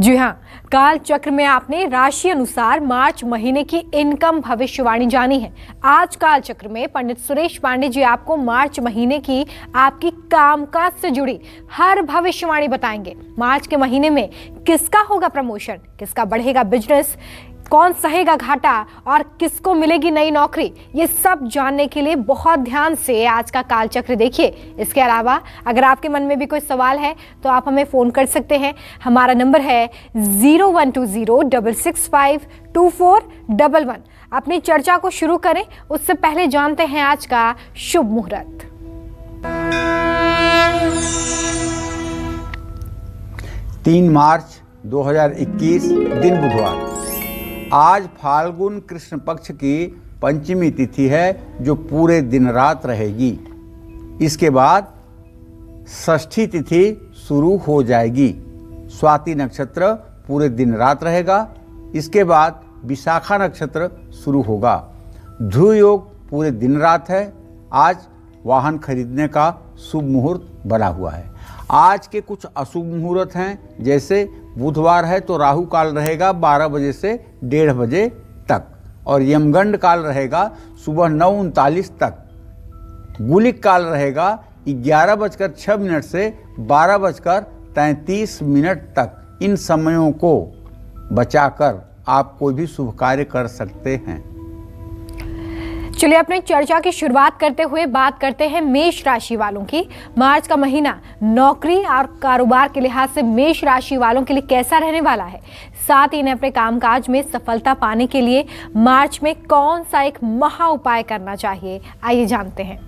जी हाँ, काल चक्र में आपने राशि अनुसार मार्च महीने की इनकम भविष्यवाणी जानी है। आज काल चक्र में पंडित सुरेश पांडे जी आपको मार्च महीने की आपकी कामकाज से जुड़ी हर भविष्यवाणी बताएंगे। मार्च के महीने में किसका होगा प्रमोशन, किसका बढ़ेगा बिजनेस, कौन सहेगा घाटा और किसको मिलेगी नई नौकरी, ये सब जानने के लिए बहुत ध्यान से आज का कालचक्र देखिए। इसके अलावा अगर आपके मन में भी कोई सवाल है तो आप हमें फ़ोन कर सकते हैं। हमारा नंबर है 0120665241। अपनी चर्चा को शुरू करें उससे पहले जानते हैं आज का शुभ मुहूर्त। 3 मार्च 2021 दिन बुधवार। आज फाल्गुन कृष्ण पक्ष की पंचमी तिथि है जो पूरे दिन रात रहेगी। इसके बाद षष्ठी तिथि शुरू हो जाएगी। स्वाति नक्षत्र पूरे दिन रात रहेगा। इसके बाद विशाखा नक्षत्र शुरू होगा। ध्रुव योग पूरे दिन रात है। आज वाहन खरीदने का शुभ मुहूर्त बना हुआ है। आज के कुछ अशुभ मुहूर्त हैं, जैसे बुधवार है तो राहु काल रहेगा 12 बजे से 1:30 बजे तक और यमगंड काल रहेगा सुबह 9:39 तक। गुलिक काल रहेगा 11:06 से 12:33 तक। इन समयों को बचाकर आप कोई भी शुभ कार्य कर सकते हैं। चलिए अपनी चर्चा की शुरुआत करते हुए बात करते हैं मेष राशि वालों की। मार्च का महीना नौकरी और कारोबार के लिहाज से मेष राशि वालों के लिए कैसा रहने वाला है, साथ ही इन्हें अपने कामकाज में सफलता पाने के लिए मार्च में कौन सा एक महा उपाय करना चाहिए, आइए जानते हैं।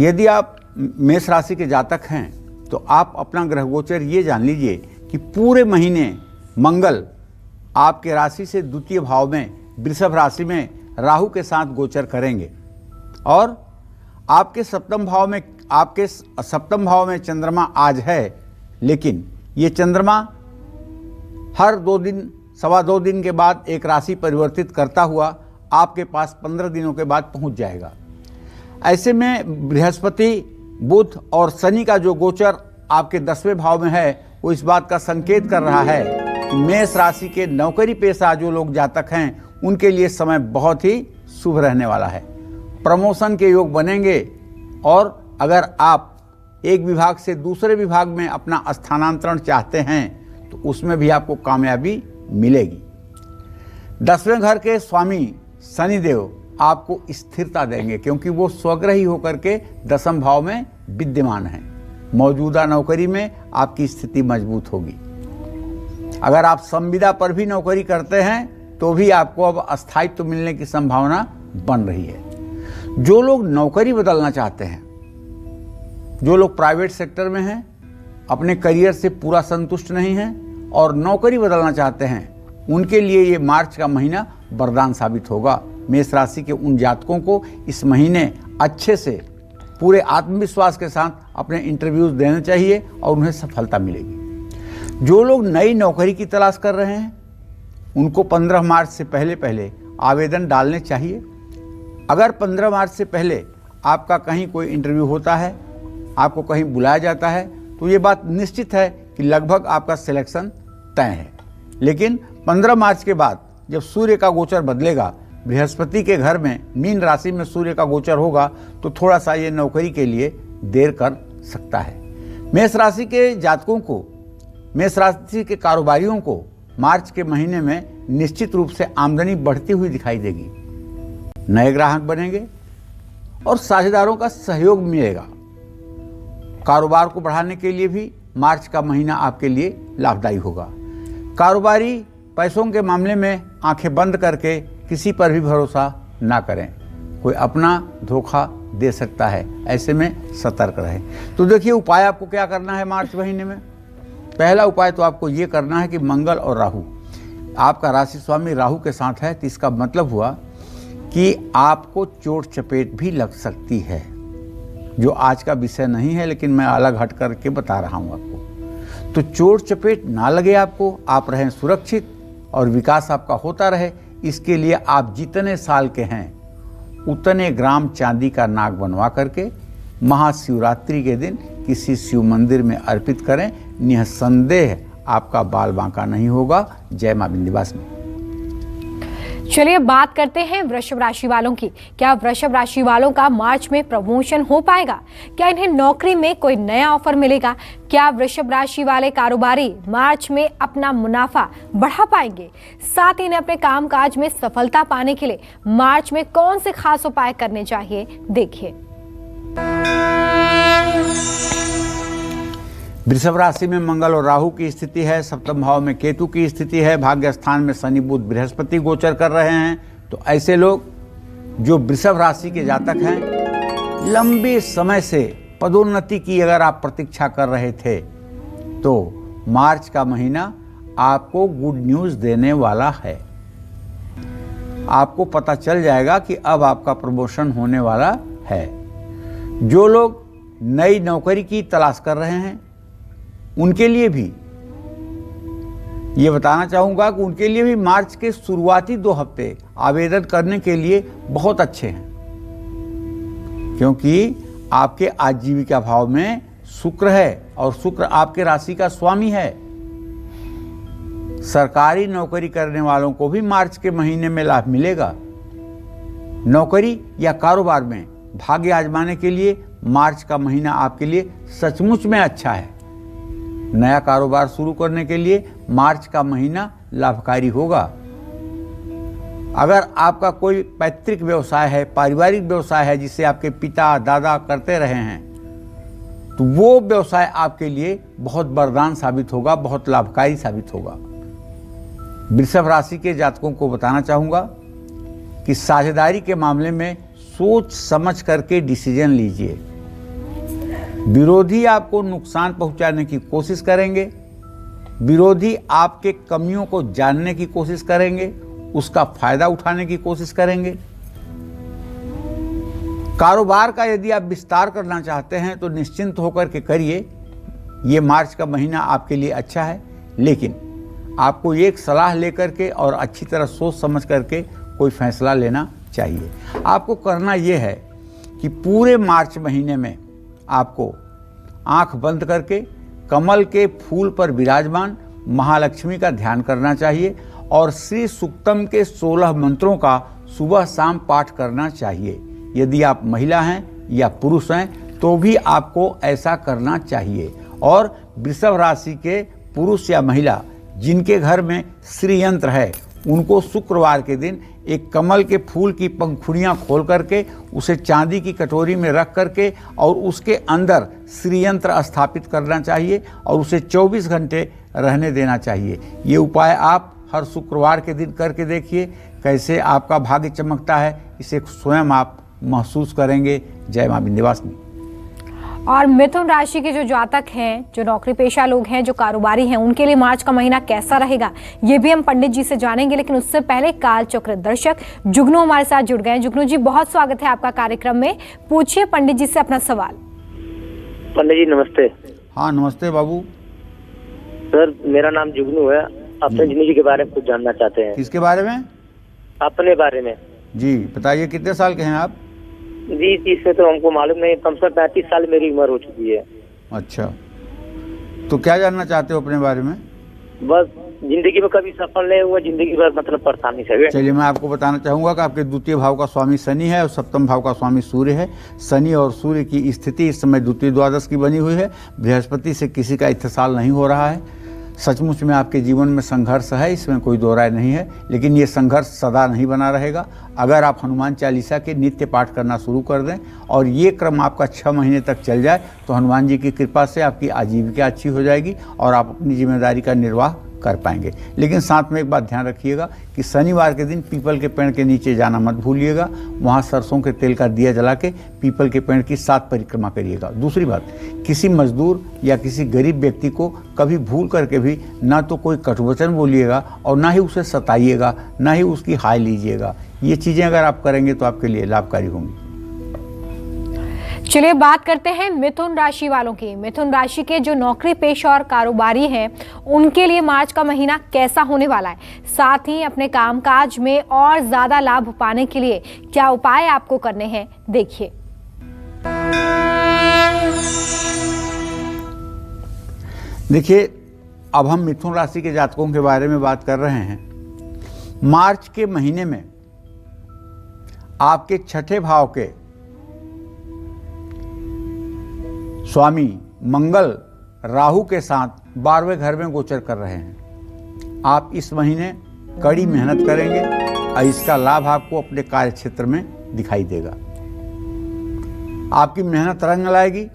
यदि आप मेष राशि के जातक हैं तो आप अपना ग्रह गोचर ये जान लीजिए कि पूरे महीने मंगल आपके राशि से द्वितीय भाव में वृषभ राशि में राहु के साथ गोचर करेंगे और आपके सप्तम भाव में चंद्रमा आज है, लेकिन ये चंद्रमा हर 2 दिन सवा 2 दिन के बाद एक राशि परिवर्तित करता हुआ आपके पास 15 दिनों के बाद पहुंच जाएगा। ऐसे में बृहस्पति, बुध और शनि का जो गोचर आपके 10वें भाव में है वो इस बात का संकेत कर रहा है मेष राशि के नौकरी पेशा जो लोग जातक हैं उनके लिए समय बहुत ही शुभ रहने वाला है। प्रमोशन के योग बनेंगे और अगर आप एक विभाग से दूसरे विभाग में अपना स्थानांतरण चाहते हैं तो उसमें भी आपको कामयाबी मिलेगी। 10वें घर के स्वामी शनिदेव आपको स्थिरता देंगे क्योंकि वो स्वग्रही होकर के 10वें भाव में विद्यमान हैं। मौजूदा नौकरी में आपकी स्थिति मजबूत होगी। अगर आप संविदा पर भी नौकरी करते हैं तो भी आपको अब अस्थायित्व मिलने की संभावना बन रही है। जो लोग नौकरी बदलना चाहते हैं, जो लोग प्राइवेट सेक्टर में हैं, अपने करियर से पूरा संतुष्ट नहीं हैं और नौकरी बदलना चाहते हैं, उनके लिए ये मार्च का महीना वरदान साबित होगा। मेष राशि के उन जातकों को इस महीने अच्छे से पूरे आत्मविश्वास के साथ अपने इंटरव्यूज देने चाहिए और उन्हें सफलता मिलेगी। जो लोग नई नौकरी की तलाश कर रहे हैं उनको 15 मार्च से पहले आवेदन डालने चाहिए। अगर 15 मार्च से पहले आपका कहीं कोई इंटरव्यू होता है, आपको कहीं बुलाया जाता है, तो ये बात निश्चित है कि लगभग आपका सिलेक्शन तय है। लेकिन 15 मार्च के बाद जब सूर्य का गोचर बदलेगा, बृहस्पति के घर में मीन राशि में सूर्य का गोचर होगा, तो थोड़ा सा ये नौकरी के लिए देर कर सकता है। मेष राशि के जातकों को, मेष राशि के कारोबारियों को मार्च के महीने में निश्चित रूप से आमदनी बढ़ती हुई दिखाई देगी। नए ग्राहक बनेंगे और साझेदारों का सहयोग मिलेगा। कारोबार को बढ़ाने के लिए भी मार्च का महीना आपके लिए लाभदायी होगा। कारोबारी पैसों के मामले में आंखें बंद करके किसी पर भी भरोसा ना करें, कोई अपना धोखा दे सकता है, ऐसे में सतर्क रहें। तो देखिए उपाय आपको क्या करना है मार्च महीने में। पहला उपाय तो आपको ये करना है कि मंगल और राहु, आपका राशि स्वामी राहु के साथ है, तो इसका मतलब हुआ कि आपको चोट चपेट भी लग सकती है, जो आज का विषय नहीं है लेकिन मैं अलग हट करके बता रहा हूँ आपको। तो चोट चपेट ना लगे आपको, आप रहें सुरक्षित और विकास आपका होता रहे, इसके लिए आप जितने साल के हैं उतने ग्राम चांदी का नाग बनवा करके महाशिवरात्रि के दिन किसी शिव मंदिर में अर्पित करें। निसंदेह आपका बाल बांका नहीं होगा। जय मां विंध्यवासिनी। चलिए बात करते हैं वृषभ राशि वालों की। क्या वृषभ राशि वालों का मार्च में प्रमोशन हो पाएगा? क्या इन्हें नौकरी में कोई नया ऑफर मिलेगा? क्या वृषभ राशि वाले कारोबारी मार्च में अपना मुनाफा बढ़ा पाएंगे? साथ ही इन्हें अपने कामकाज में सफलता पाने के लिए मार्च में कौन से खास उपाय करने चाहिए, देखिए। वृषभ राशि में मंगल और राहु की स्थिति है। सप्तम भाव में केतु की स्थिति है। भाग्य स्थान में शनि बुध बृहस्पति गोचर कर रहे हैं। तो ऐसे लोग जो वृषभ राशि के जातक हैं, लंबे समय से पदोन्नति की अगर आप प्रतीक्षा कर रहे थे तो मार्च का महीना आपको गुड न्यूज़ देने वाला है। आपको पता चल जाएगा कि अब आपका प्रमोशन होने वाला है। जो लोग नई नौकरी की तलाश कर रहे हैं उनके लिए भी ये बताना चाहूँगा कि उनके लिए भी मार्च के शुरुआती 2 हफ्ते आवेदन करने के लिए बहुत अच्छे हैं, क्योंकि आपके आजीविका भाव में शुक्र है और शुक्र आपके राशि का स्वामी है। सरकारी नौकरी करने वालों को भी मार्च के महीने में लाभ मिलेगा। नौकरी या कारोबार में भाग्य आजमाने के लिए मार्च का महीना आपके लिए सचमुच में अच्छा है। नया कारोबार शुरू करने के लिए मार्च का महीना लाभकारी होगा। अगर आपका कोई पैतृक व्यवसाय है, पारिवारिक व्यवसाय है जिसे आपके पिता दादा करते रहे हैं, तो वो व्यवसाय आपके लिए बहुत वरदान साबित होगा, बहुत लाभकारी साबित होगा। वृषभ राशि के जातकों को बताना चाहूँगा कि साझेदारी के मामले में सोच समझ करके डिसीजन लीजिए। विरोधी आपको नुकसान पहुंचाने की कोशिश करेंगे, विरोधी आपके कमियों को जानने की कोशिश करेंगे, उसका फायदा उठाने की कोशिश करेंगे। कारोबार का यदि आप विस्तार करना चाहते हैं तो निश्चिंत होकर के करिए। ये मार्च का महीना आपके लिए अच्छा है, लेकिन आपको एक सलाह लेकर के और अच्छी तरह सोच समझ करके कोई फैसला लेना चाहिए। आपको करना यह है कि पूरे मार्च महीने में आपको आंख बंद करके कमल के फूल पर विराजमान महालक्ष्मी का ध्यान करना चाहिए और श्री सूक्तम के 16 मंत्रों का सुबह शाम पाठ करना चाहिए। यदि आप महिला हैं या पुरुष हैं तो भी आपको ऐसा करना चाहिए। और वृषभ राशि के पुरुष या महिला जिनके घर में श्री यंत्र है, उनको शुक्रवार के दिन एक कमल के फूल की पंखुड़ियाँ खोल करके उसे चांदी की कटोरी में रख करके और उसके अंदर श्री यंत्र स्थापित करना चाहिए और उसे 24 घंटे रहने देना चाहिए। ये उपाय आप हर शुक्रवार के दिन करके देखिए, कैसे आपका भाग्य चमकता है, इसे स्वयं आप महसूस करेंगे। जय मां विंध्यवासिनी। और मिथुन राशि के जो जातक हैं, जो नौकरी पेशा लोग हैं, जो कारोबारी हैं, उनके लिए मार्च का महीना कैसा रहेगा, ये भी हम पंडित जी से जानेंगे। लेकिन उससे पहले काल चक्र दर्शक जुगनू हमारे साथ जुड़ गए। जुगनू जी, बहुत स्वागत है आपका कार्यक्रम में। पूछिए पंडित जी से अपना सवाल। पंडित जी नमस्ते। हाँ नमस्ते बाबू। सर मेरा नाम जुगनू है। अपने जिंदगी के बारे में कुछ जानना चाहते हैं। किसके बारे में? अपने बारे में। जी बताइए, कितने साल के हैं आप? जी इससे तो हमको मालूम नहीं, कम से कम 35 साल मेरी उम्र हो चुकी है। अच्छा, तो क्या जानना चाहते हो अपने बारे में? बस जिंदगी में कभी सफल नहीं हुआ, जिंदगी भर मतलब परेशानी से। चलिए मैं आपको बताना चाहूँगा कि आपके द्वितीय भाव का स्वामी शनि है और सप्तम भाव का स्वामी सूर्य है। शनि और सूर्य की स्थिति इस समय द्वितीय द्वादश की बनी हुई है। बृहस्पति से किसी का इत्तेसाल नहीं हो रहा है। सचमुच में आपके जीवन में संघर्ष है, इसमें कोई दो राय नहीं है, लेकिन ये संघर्ष सदा नहीं बना रहेगा। अगर आप हनुमान चालीसा के नित्य पाठ करना शुरू कर दें और ये क्रम आपका 6 महीने तक चल जाए तो हनुमान जी की कृपा से आपकी आजीविका अच्छी हो जाएगी और आप अपनी जिम्मेदारी का निर्वाह कर पाएंगे। लेकिन साथ में एक बात ध्यान रखिएगा कि शनिवार के दिन पीपल के पेड़ के नीचे जाना मत भूलिएगा। वहाँ सरसों के तेल का दिया जला के पीपल के पेड़ की 7 परिक्रमा करिएगा। दूसरी बात, किसी मजदूर या किसी गरीब व्यक्ति को कभी भूल करके भी ना तो कोई कटुवचन बोलिएगा और ना ही उसे सताइएगा, ना ही उसकी हाय लीजिएगा। ये चीज़ें अगर आप करेंगे तो आपके लिए लाभकारी होंगी। चलिए बात करते हैं मिथुन राशि वालों की। मिथुन राशि के जो नौकरी पेशा और कारोबारी हैं, उनके लिए मार्च का महीना कैसा होने वाला है, साथ ही अपने कामकाज में और ज्यादा लाभ पाने के लिए क्या उपाय आपको करने हैं, देखिए। देखिए, अब हम मिथुन राशि के जातकों के बारे में बात कर रहे हैं। मार्च के महीने में आपके छठे भाव के स्वामी मंगल राहु के साथ 12वें घर में गोचर कर रहे हैं। आप इस महीने कड़ी मेहनत करेंगे और इसका लाभ आपको अपने कार्य क्षेत्र में दिखाई देगा। आपकी मेहनत रंग लाएगी,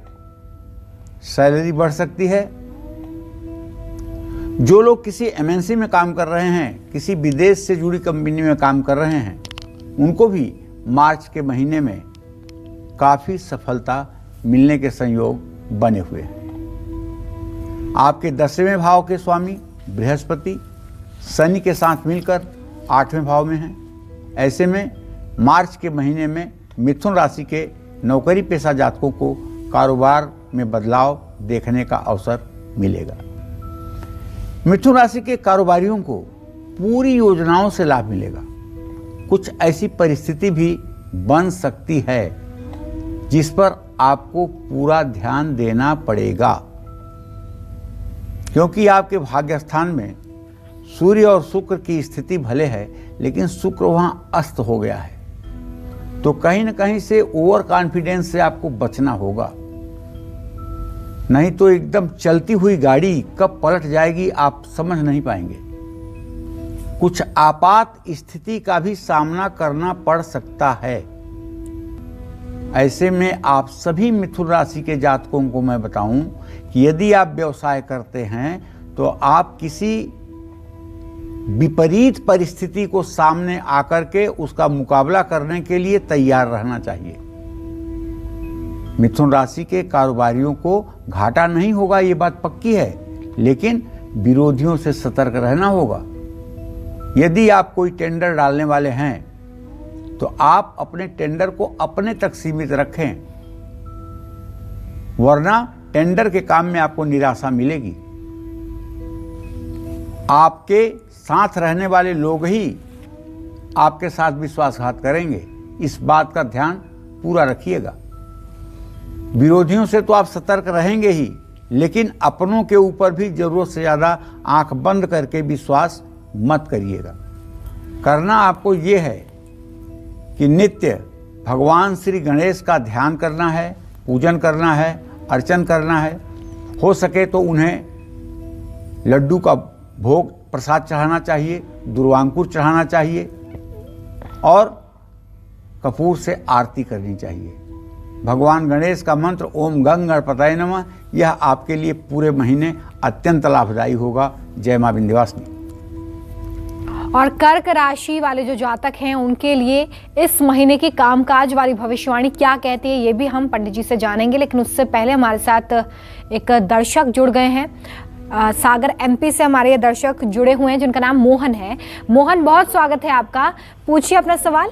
सैलरी बढ़ सकती है। जो लोग किसी एमएनसी में काम कर रहे हैं, किसी विदेश से जुड़ी कंपनी में काम कर रहे हैं, उनको भी मार्च के महीने में काफ़ी सफलता मिलने के संयोग बने हुए हैं। आपके 10वें भाव के स्वामी बृहस्पति शनि के साथ मिलकर 8वें भाव में हैं। ऐसे में मार्च के महीने में मिथुन राशि के नौकरी पेशा जातकों को कारोबार में बदलाव देखने का अवसर मिलेगा। मिथुन राशि के कारोबारियों को पूरी योजनाओं से लाभ मिलेगा। कुछ ऐसी परिस्थिति भी बन सकती है जिस पर आपको पूरा ध्यान देना पड़ेगा, क्योंकि आपके भाग्य स्थान में सूर्य और शुक्र की स्थिति भले है, लेकिन शुक्र वहां अस्त हो गया है। तो कहीं न कहीं से ओवर कॉन्फिडेंस से आपको बचना होगा, नहीं तो एकदम चलती हुई गाड़ी कब पलट जाएगी आप समझ नहीं पाएंगे। कुछ आपात स्थिति का भी सामना करना पड़ सकता है। ऐसे में आप सभी मिथुन राशि के जातकों को मैं बताऊं कि यदि आप व्यवसाय करते हैं तो आप किसी विपरीत परिस्थिति को सामने आकर के उसका मुकाबला करने के लिए तैयार रहना चाहिए। मिथुन राशि के कारोबारियों को घाटा नहीं होगा, ये बात पक्की है, लेकिन विरोधियों से सतर्क रहना होगा। यदि आप कोई टेंडर डालने वाले हैं तो आप अपने टेंडर को अपने तक सीमित रखें, वरना टेंडर के काम में आपको निराशा मिलेगी। आपके साथ रहने वाले लोग ही आपके साथ विश्वासघात करेंगे, इस बात का ध्यान पूरा रखिएगा। विरोधियों से तो आप सतर्क रहेंगे ही, लेकिन अपनों के ऊपर भी जरूरत से ज्यादा आंख बंद करके विश्वास मत करिएगा। करना आपको ये है कि नित्य भगवान श्री गणेश का ध्यान करना है, पूजन करना है, अर्चन करना है। हो सके तो उन्हें लड्डू का भोग प्रसाद चढ़ाना चाहिए, दुर्वांकुर चढ़ाना चाहिए और कपूर से आरती करनी चाहिए। भगवान गणेश का मंत्र ओम गंग गणपतये नमः, यह आपके लिए पूरे महीने अत्यंत लाभदायी होगा। जय मां विंध्यवासिनी। और कर्क राशि वाले जो जातक हैं उनके लिए इस महीने की कामकाज वाली भविष्यवाणी क्या कहती है, ये भी हम पंडित जी से जानेंगे। लेकिन उससे पहले हमारे साथ एक दर्शक जुड़ गए हैं। सागर एमपी से हमारे ये दर्शक जुड़े हुए हैं जिनका नाम मोहन है। मोहन, बहुत स्वागत है आपका, पूछिए अपना सवाल।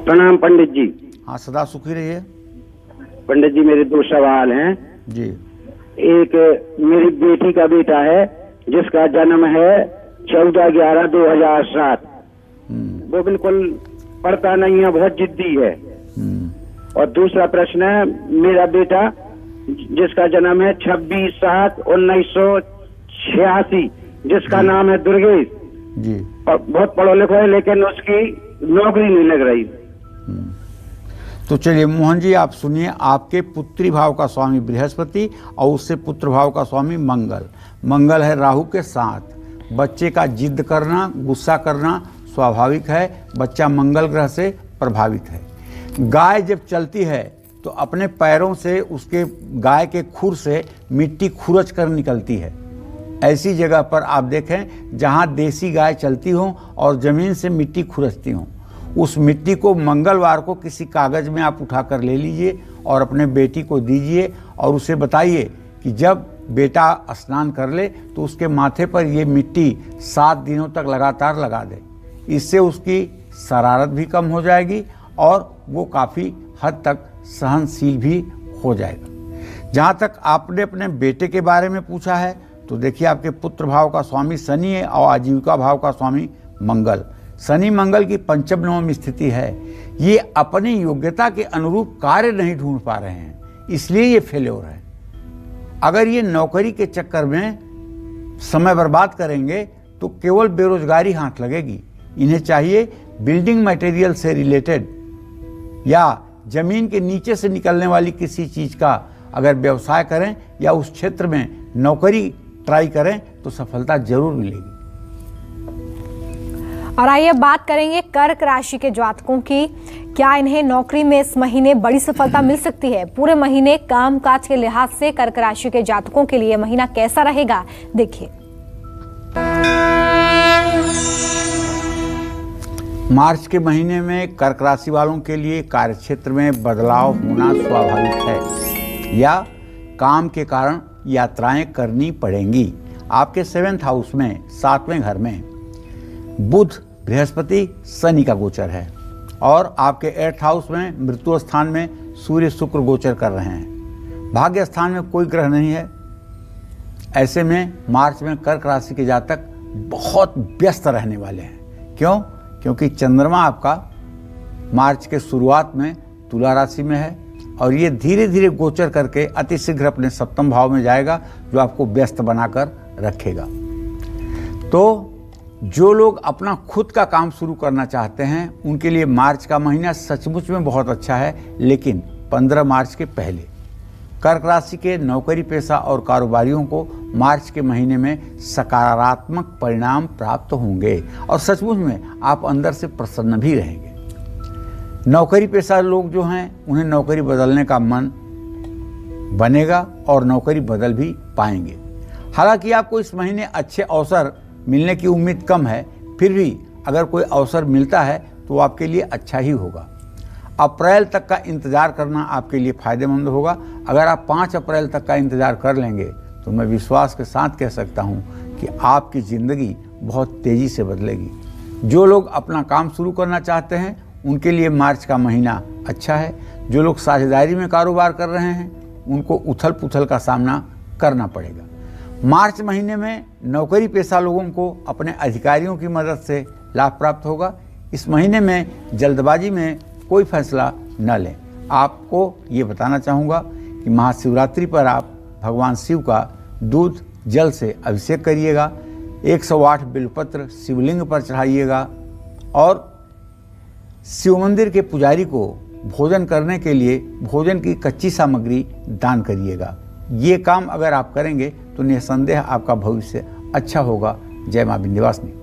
प्रणाम पंडित जी। हाँ, सदा सुखी रहिए। पंडित जी, मेरे 2 सवाल हैं जी। एक, मेरी बेटी का बेटा है जिसका जन्म है 14/11/2007। वो बिल्कुल पढ़ता नहीं है, बहुत जिद्दी है। और दूसरा प्रश्न है, मेरा बेटा जिसका जन्म है 26/7/1986, जिसका नाम है दुर्गेश जी। और बहुत पढ़ो लिखो है, लेकिन उसकी नौकरी नहीं लग रही। तो चलिए मोहन जी, आप सुनिए। आपके पुत्री भाव का स्वामी बृहस्पति और उससे पुत्र भाव का स्वामी मंगल। मंगल है राहु के साथ। बच्चे का जिद करना, गुस्सा करना स्वाभाविक है। बच्चा मंगल ग्रह से प्रभावित है। गाय जब चलती है तो अपने पैरों से उसके गाय के खुर से मिट्टी खुरच कर निकलती है। ऐसी जगह पर आप देखें जहां देसी गाय चलती हो और जमीन से मिट्टी खुरचती हो, उस मिट्टी को मंगलवार को किसी कागज में आप उठा कर ले लीजिए और अपने बेटी को दीजिए और उसे बताइए कि जब बेटा स्नान कर ले तो उसके माथे पर ये मिट्टी 7 दिनों तक लगातार लगा दे। इससे उसकी शरारत भी कम हो जाएगी और वो काफ़ी हद तक सहनशील भी हो जाएगा। जहाँ तक आपने अपने बेटे के बारे में पूछा है तो देखिए, आपके पुत्र भाव का स्वामी शनि है और आजीविका भाव का स्वामी मंगल। शनि मंगल की पंचम नवम स्थिति है। ये अपनी योग्यता के अनुरूप कार्य नहीं ढूंढ पा रहे हैं, इसलिए ये फेल्योर है। अगर ये नौकरी के चक्कर में समय बर्बाद करेंगे तो केवल बेरोजगारी हाथ लगेगी। इन्हें चाहिए बिल्डिंग मटेरियल से रिलेटेड या जमीन के नीचे से निकलने वाली किसी चीज का अगर व्यवसाय करें या उस क्षेत्र में नौकरी ट्राई करें तो सफलता जरूर मिलेगी। और आइए बात करेंगे कर्क राशि के जातकों की। क्या इन्हें नौकरी में इस महीने बड़ी सफलता मिल सकती है? पूरे महीने कामकाज के लिहाज से कर्क राशि के जातकों के लिए महीना कैसा रहेगा, देखिए। मार्च के महीने में कर्क राशि वालों के लिए कार्यक्षेत्र में बदलाव होना स्वाभाविक है या काम के कारण यात्राएं करनी पड़ेंगी। आपके 7th हाउस में 7वें घर में बुध, बृहस्पति, शनि का गोचर है और आपके 8th हाउस में मृत्यु स्थान में सूर्य, शुक्र गोचर कर रहे हैं। भाग्य स्थान में कोई ग्रह नहीं है। ऐसे में मार्च में कर्क राशि के जातक बहुत व्यस्त रहने वाले हैं। क्यों? क्योंकि चंद्रमा आपका मार्च के शुरुआत में तुला राशि में है और ये धीरे धीरे गोचर करके अतिशीघ्र अपने 7वें भाव में जाएगा, जो आपको व्यस्त बनाकर रखेगा। तो जो लोग अपना खुद का काम शुरू करना चाहते हैं उनके लिए मार्च का महीना सचमुच में बहुत अच्छा है, लेकिन 15 मार्च के पहले कर्क राशि के नौकरी पेशा और कारोबारियों को मार्च के महीने में सकारात्मक परिणाम प्राप्त होंगे और सचमुच में आप अंदर से प्रसन्न भी रहेंगे। नौकरी पेशा लोग जो हैं उन्हें नौकरी बदलने का मन बनेगा और नौकरी बदल भी पाएंगे। हालांकि आपको इस महीने अच्छे अवसर मिलने की उम्मीद कम है, फिर भी अगर कोई अवसर मिलता है तो आपके लिए अच्छा ही होगा। अप्रैल तक का इंतजार करना आपके लिए फायदेमंद होगा। अगर आप 5 अप्रैल तक का इंतजार कर लेंगे तो मैं विश्वास के साथ कह सकता हूं कि आपकी ज़िंदगी बहुत तेज़ी से बदलेगी। जो लोग अपना काम शुरू करना चाहते हैं उनके लिए मार्च का महीना अच्छा है। जो लोग साझेदारी में कारोबार कर रहे हैं उनको उथल पुथल का सामना करना पड़ेगा। मार्च महीने में नौकरी पेशा लोगों को अपने अधिकारियों की मदद से लाभ प्राप्त होगा। इस महीने में जल्दबाजी में कोई फैसला न लें। आपको ये बताना चाहूँगा कि महाशिवरात्रि पर आप भगवान शिव का दूध जल से अभिषेक करिएगा, 108 बिल्वपत्र शिवलिंग पर चढ़ाइएगा और शिव मंदिर के पुजारी को भोजन करने के लिए भोजन की कच्ची सामग्री दान करिएगा। ये काम अगर आप करेंगे तो निसंदेह आपका भविष्य अच्छा होगा। जय मां विंध्यवासिनी।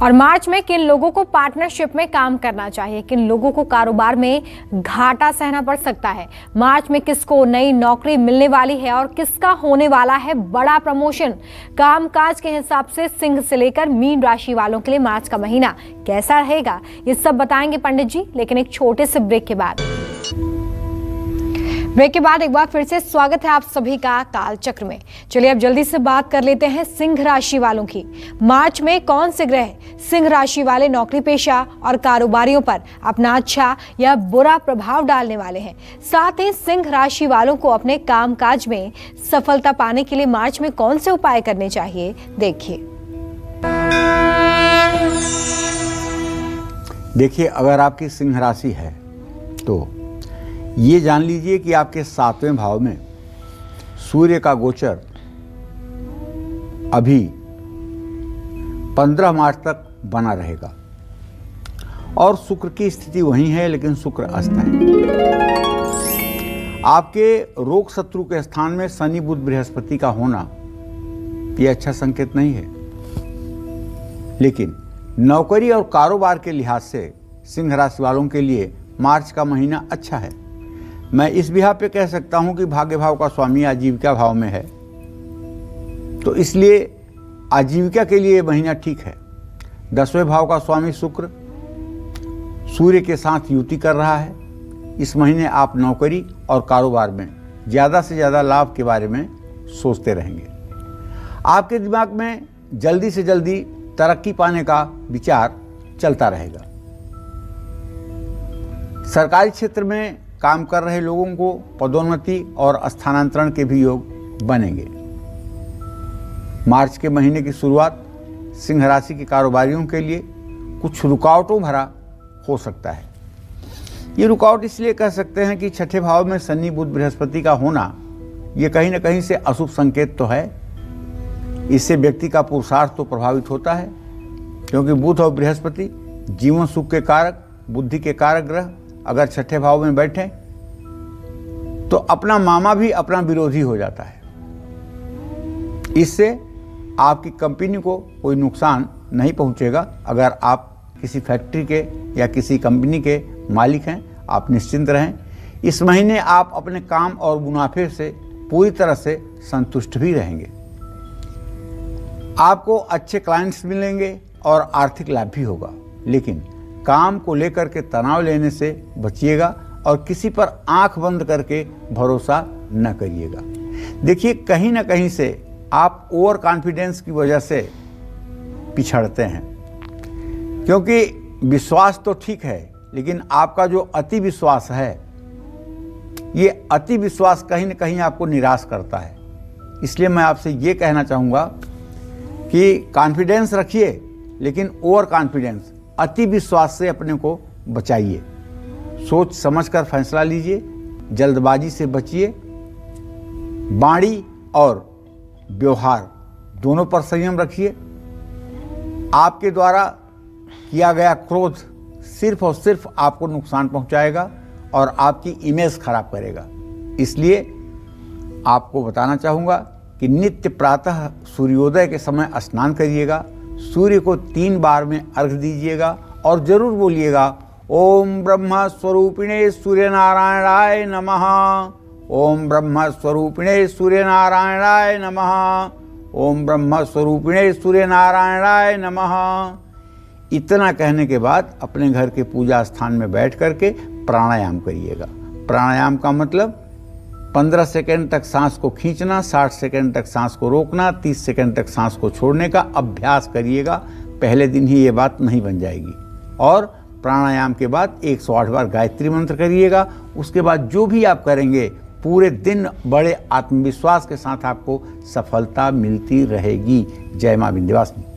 और मार्च में किन लोगों को पार्टनरशिप में काम करना चाहिए, किन लोगों को कारोबार में घाटा सहना पड़ सकता है, मार्च में किसको नई नौकरी मिलने वाली है और किसका होने वाला है बड़ा प्रमोशन। कामकाज के हिसाब से सिंह से लेकर मीन राशि वालों के लिए मार्च का महीना कैसा रहेगा, ये सब बताएंगे पंडित जी, लेकिन एक छोटे से ब्रेक के बाद। ब्रेक के बाद एक बार फिर से स्वागत है आप सभी का काल चक्र में। चलिए अब जल्दी से बात कर लेते हैं सिंह राशि वालों की। मार्च में कौन से ग्रह सिंह राशि वाले नौकरी पेशा और कारोबारियों पर अपना अच्छा या बुरा प्रभाव डालने वाले हैं। साथ ही सिंह राशि वालों को अपने कामकाज में सफलता पाने के लिए मार्च में कौन से उपाय करने चाहिए, देखिए अगर आपकी सिंह राशि है तो ये जान लीजिए कि आपके 7वें भाव में सूर्य का गोचर अभी 15 मार्च तक बना रहेगा और शुक्र की स्थिति वही है, लेकिन शुक्र अस्त है। आपके रोग शत्रु के स्थान में शनि, बुध, बृहस्पति का होना ये अच्छा संकेत नहीं है, लेकिन नौकरी और कारोबार के लिहाज से सिंह राशि वालों के लिए मार्च का महीना अच्छा है। मैं इस बिहार पे कह सकता हूं कि भाग्य भाव का स्वामी आजीविका भाव में है, तो इसलिए आजीविका के लिए महीना ठीक है। 10वें भाव का स्वामी शुक्र सूर्य के साथ युति कर रहा है। इस महीने आप नौकरी और कारोबार में ज़्यादा से ज़्यादा लाभ के बारे में सोचते रहेंगे। आपके दिमाग में जल्दी से जल्दी तरक्की पाने का विचार चलता रहेगा। सरकारी क्षेत्र में काम कर रहे लोगों को पदोन्नति और स्थानांतरण के भी योग बनेंगे। मार्च के महीने की शुरुआत सिंह राशि के कारोबारियों के लिए कुछ रुकावटों भरा हो सकता है। ये रुकावट इसलिए कह सकते हैं कि 6ठे भाव में शनि, बुध, बृहस्पति का होना ये कहीं ना कहीं से अशुभ संकेत तो है। इससे व्यक्ति का पुरुषार्थ तो प्रभावित होता है, क्योंकि बुध और बृहस्पति जीवन सुख के कारक, बुद्धि के कारक ग्रह अगर छठे भाव में बैठे तो अपना मामा भी अपना विरोधी हो जाता है। इससे आपकी कंपनी को कोई नुकसान नहीं पहुंचेगा। अगर आप किसी फैक्ट्री के या किसी कंपनी के मालिक हैं, आप निश्चिंत रहें। इस महीने आप अपने काम और मुनाफे से पूरी तरह से संतुष्ट भी रहेंगे। आपको अच्छे क्लाइंट्स मिलेंगे और आर्थिक लाभ भी होगा, लेकिन काम को लेकर के तनाव लेने से बचिएगा और किसी पर आंख बंद करके भरोसा न करिएगा। देखिए, कहीं ना कहीं से आप ओवर कॉन्फिडेंस की वजह से पिछड़ते हैं, क्योंकि विश्वास तो ठीक है, लेकिन आपका जो अति विश्वास है, ये अति विश्वास कहीं ना कहीं आपको निराश करता है। इसलिए मैं आपसे ये कहना चाहूँगा कि कॉन्फिडेंस रखिए, लेकिन ओवर कॉन्फिडेंस, अति विश्वास से अपने को बचाइए। सोच समझकर फैसला लीजिए, जल्दबाजी से बचिए। वाणी और व्यवहार दोनों पर संयम रखिए। आपके द्वारा किया गया क्रोध सिर्फ और सिर्फ आपको नुकसान पहुंचाएगा और आपकी इमेज खराब करेगा। इसलिए आपको बताना चाहूँगा कि नित्य प्रातः सूर्योदय के समय स्नान करिएगा, सूर्य को 3 बार में अर्घ्य दीजिएगा और जरूर बोलिएगा, ओम ब्रह्म स्वरूपिणे सूर्य नारायणाय नमः, ओम ब्रह्म स्वरूपिणे सूर्य नारायणाय नमः, ओम ब्रह्म स्वरूपिणे सूर्य नारायणाय नमः। इतना कहने के बाद अपने घर के पूजा स्थान में बैठ करके प्राणायाम करिएगा। प्राणायाम का मतलब 15 सेकंड तक सांस को खींचना, 60 सेकंड तक सांस को रोकना, 30 सेकंड तक सांस को छोड़ने का अभ्यास करिएगा। पहले दिन ही ये बात नहीं बन जाएगी। और प्राणायाम के बाद 108 बार गायत्री मंत्र करिएगा। उसके बाद जो भी आप करेंगे, पूरे दिन बड़े आत्मविश्वास के साथ आपको सफलता मिलती रहेगी। जय मां विंध्यवासिनी।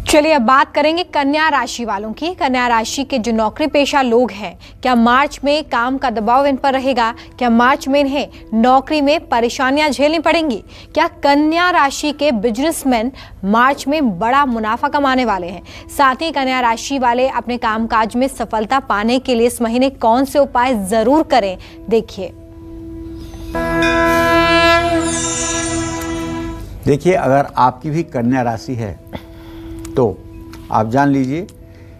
चलिए अब बात करेंगे कन्या राशि वालों की। कन्या राशि के जो नौकरी पेशा लोग हैं, क्या मार्च में काम का दबाव इन पर रहेगा? क्या मार्च में इन्हें नौकरी में परेशानियां झेलनी पड़ेंगी? क्या कन्या राशि के बिजनेसमैन मार्च में बड़ा मुनाफा कमाने वाले हैं? साथ ही कन्या राशि वाले अपने कामकाज में सफलता पाने के लिए इस महीने कौन से उपाय जरूर करें, देखिए। देखिए, अगर आपकी भी कन्या राशि है तो आप जान लीजिए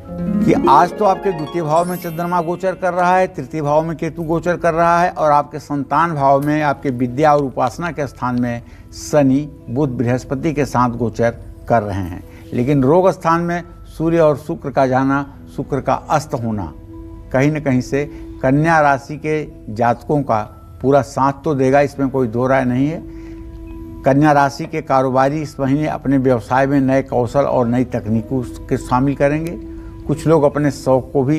कि आज तो आपके द्वितीय भाव में चंद्रमा गोचर कर रहा है, तृतीय भाव में केतु गोचर कर रहा है और आपके संतान भाव में, आपके विद्या और उपासना के स्थान में शनि, बुध, बृहस्पति के साथ गोचर कर रहे हैं। लेकिन रोग स्थान में सूर्य और शुक्र का जाना, शुक्र का अस्त होना कहीं न कहीं से कन्या राशि के जातकों का पूरा साथ तो देगा, इसमें कोई दो राय नहीं है। कन्या राशि के कारोबारी इस महीने अपने व्यवसाय में नए कौशल और नई तकनीकों के शामिल करेंगे। कुछ लोग अपने शौक को भी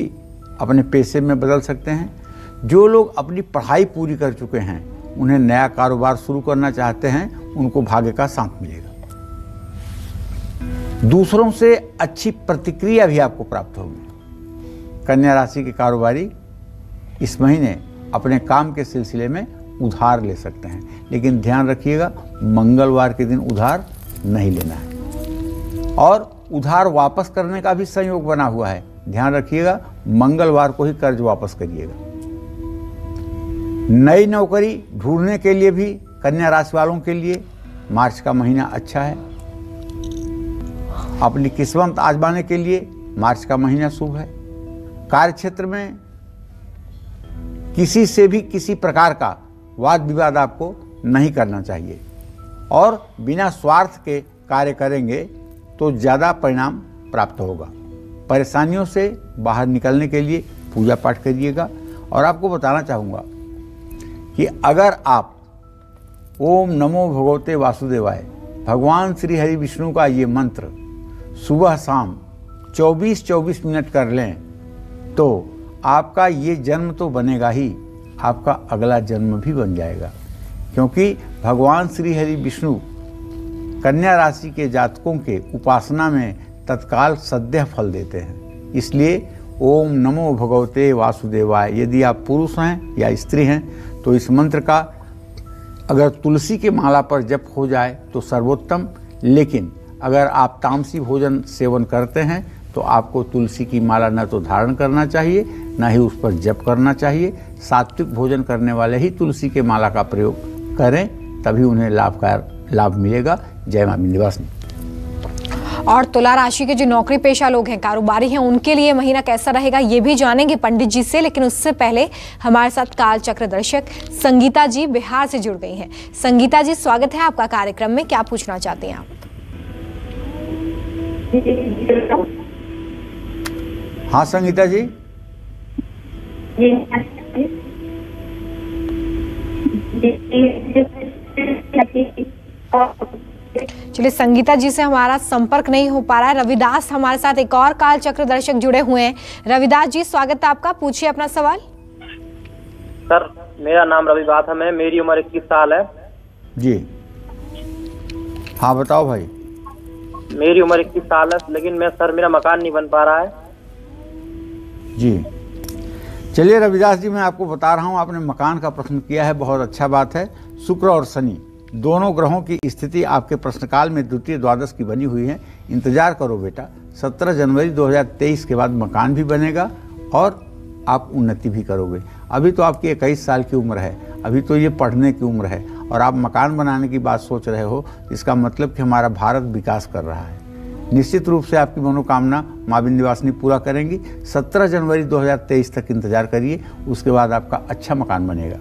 अपने पेशे में बदल सकते हैं। जो लोग अपनी पढ़ाई पूरी कर चुके हैं, उन्हें नया कारोबार शुरू करना चाहते हैं, उनको भाग्य का साथ मिलेगा। दूसरों से अच्छी प्रतिक्रिया भी आपको प्राप्त होगी। कन्या राशि के कारोबारी इस महीने अपने काम के सिलसिले में उधार ले सकते हैं, लेकिन ध्यान रखिएगा मंगलवार के दिन उधार नहीं लेना है। और उधार वापस करने का भी संयोग बना हुआ है, ध्यान रखिएगा मंगलवार को ही कर्ज वापस करिएगा। नई नौकरी ढूंढने के लिए भी कन्या राशि वालों के लिए मार्च का महीना अच्छा है। अपनी किस्मत आजमाने के लिए मार्च का महीना शुभ है। कार्य क्षेत्र में किसी से भी किसी प्रकार का वाद विवाद आपको नहीं करना चाहिए और बिना स्वार्थ के कार्य करेंगे तो ज़्यादा परिणाम प्राप्त होगा। परेशानियों से बाहर निकलने के लिए पूजा पाठ करिएगा। और आपको बताना चाहूँगा कि अगर आप ओम नमो भगवते वासुदेवाय, भगवान श्री हरि विष्णु का ये मंत्र सुबह शाम 24-24 मिनट कर लें तो आपका ये जन्म तो बनेगा ही, आपका अगला जन्म भी बन जाएगा। क्योंकि भगवान श्री हरि विष्णु कन्या राशि के जातकों के उपासना में तत्काल सद्य फल देते हैं। इसलिए ओम नमो भगवते वासुदेवाय, यदि आप पुरुष हैं या स्त्री हैं तो इस मंत्र का अगर तुलसी के माला पर जप हो जाए तो सर्वोत्तम, लेकिन अगर आप तामसी भोजन सेवन करते हैं तो आपको तुलसी की माला न तो धारण करना चाहिए, न ही उस पर जप करना चाहिए। सात्विक भोजन करने वाले ही तुलसी के माला का प्रयोग करें, तभी उन्हें लाभ मिलेगा। जय मां विंध्यवासिनी। और तुला राशि के जो नौकरी पेशा लोग हैं, कारोबारी हैं, उनके लिए महीना कैसा रहेगा ये भी जानेंगे पंडित जी से, लेकिन उससे पहले हमारे साथ काल चक्र दर्शक संगीता जी बिहार से जुड़ गई हैं। संगीता जी, स्वागत है आपका कार्यक्रम में। क्या पूछना चाहते हैं आप? हाँ संगीता जी। चलिए, संगीता जी से हमारा संपर्क नहीं हो पा रहा है। रविदास हमारे साथ एक और काल चक्र दर्शक जुड़े हुए हैं। रविदास जी, स्वागत है आपका, पूछिए अपना सवाल। सर, मेरा नाम रवि बाथम है, मेरी उम्र 21 साल है जी। हाँ बताओ भाई। मेरी उम्र 21 साल है, लेकिन मेरा मकान नहीं बन पा रहा है जी। चलिए रविदास जी, मैं आपको बता रहा हूँ, आपने मकान का प्रश्न किया है, बहुत अच्छा बात है। शुक्र और शनि दोनों ग्रहों की स्थिति आपके प्रश्नकाल में द्वितीय द्वादश की बनी हुई है। इंतजार करो बेटा, 17 जनवरी 2023 के बाद मकान भी बनेगा और आप उन्नति भी करोगे। अभी तो आपकी 21 साल की उम्र है, अभी तो ये पढ़ने की उम्र है और आप मकान बनाने की बात सोच रहे हो, इसका मतलब कि हमारा भारत विकास कर रहा है। निश्चित रूप से आपकी मनोकामना मां विंध्यवासिनी पूरा करेंगी। 17 जनवरी 2023 तक इंतजार करिए, उसके बाद आपका अच्छा मकान बनेगा।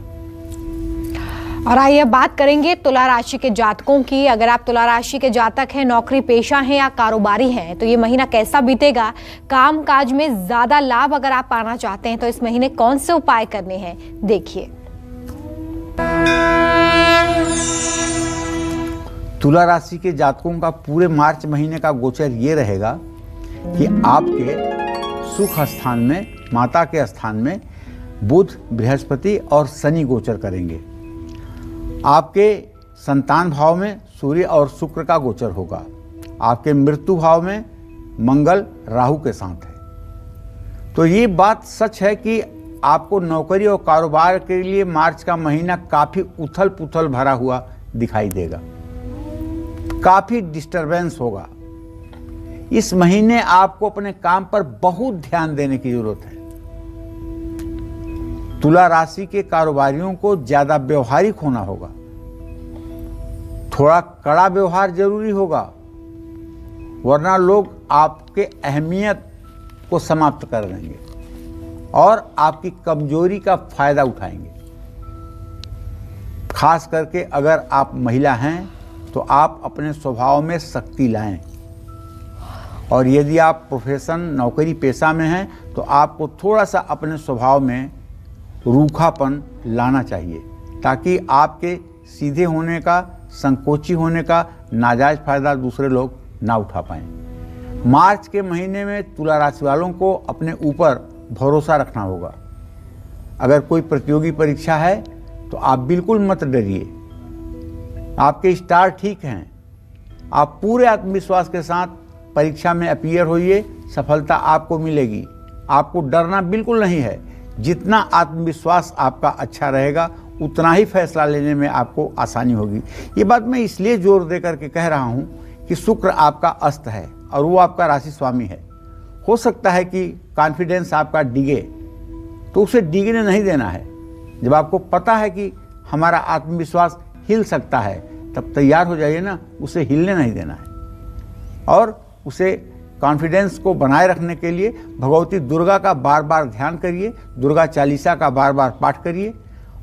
और आइए बात करेंगे तुला राशि के जातकों की। अगर आप तुला राशि के जातक हैं, नौकरी पेशा हैं या कारोबारी हैं, तो ये महीना कैसा बीतेगा? काम काज में ज्यादा लाभ अगर आप पाना चाहते हैं तो इस महीने कौन से उपाय करने हैं, देखिए। तुला राशि के जातकों का पूरे मार्च महीने का गोचर ये रहेगा कि आपके सुख स्थान में, माता के स्थान में बुध, बृहस्पति और शनि गोचर करेंगे। आपके संतान भाव में सूर्य और शुक्र का गोचर होगा। आपके मृत्यु भाव में मंगल राहु के साथ है। तो ये बात सच है कि आपको नौकरी और कारोबार के लिए मार्च का महीना काफी उथल पुथल भरा हुआ दिखाई देगा, काफी डिस्टरबेंस होगा। इस महीने आपको अपने काम पर बहुत ध्यान देने की जरूरत है। तुला राशि के कारोबारियों को ज्यादा व्यवहारिक होना होगा, थोड़ा कड़ा व्यवहार जरूरी होगा, वरना लोग आपके अहमियत को समाप्त कर देंगे और आपकी कमजोरी का फायदा उठाएंगे। खास करके अगर आप महिला हैं तो आप अपने स्वभाव में शक्ति लाएं, और यदि आप प्रोफेशन, नौकरी पेशा में हैं तो आपको थोड़ा सा अपने स्वभाव में रूखापन लाना चाहिए, ताकि आपके सीधे होने का, संकोची होने का नाजायज फायदा दूसरे लोग ना उठा पाएं। मार्च के महीने में तुला राशि वालों को अपने ऊपर भरोसा रखना होगा। अगर कोई प्रतियोगी परीक्षा है तो आप बिल्कुल मत डरिए, आपके स्टार ठीक हैं। आप पूरे आत्मविश्वास के साथ परीक्षा में अपीयर होइए, सफलता आपको मिलेगी। आपको डरना बिल्कुल नहीं है। जितना आत्मविश्वास आपका अच्छा रहेगा उतना ही फैसला लेने में आपको आसानी होगी। ये बात मैं इसलिए जोर दे करके कह रहा हूँ कि शुक्र आपका अस्त है और वो आपका राशि स्वामी है। हो सकता है कि कॉन्फिडेंस आपका डिगे, तो उसे डिगने नहीं देना है। जब आपको पता है कि हमारा आत्मविश्वास हिल सकता है, तब तैयार हो जाइए ना, उसे हिलने नहीं देना है। और उसे कॉन्फिडेंस को बनाए रखने के लिए भगवती दुर्गा का बार बार ध्यान करिए, दुर्गा चालीसा का बार बार पाठ करिए।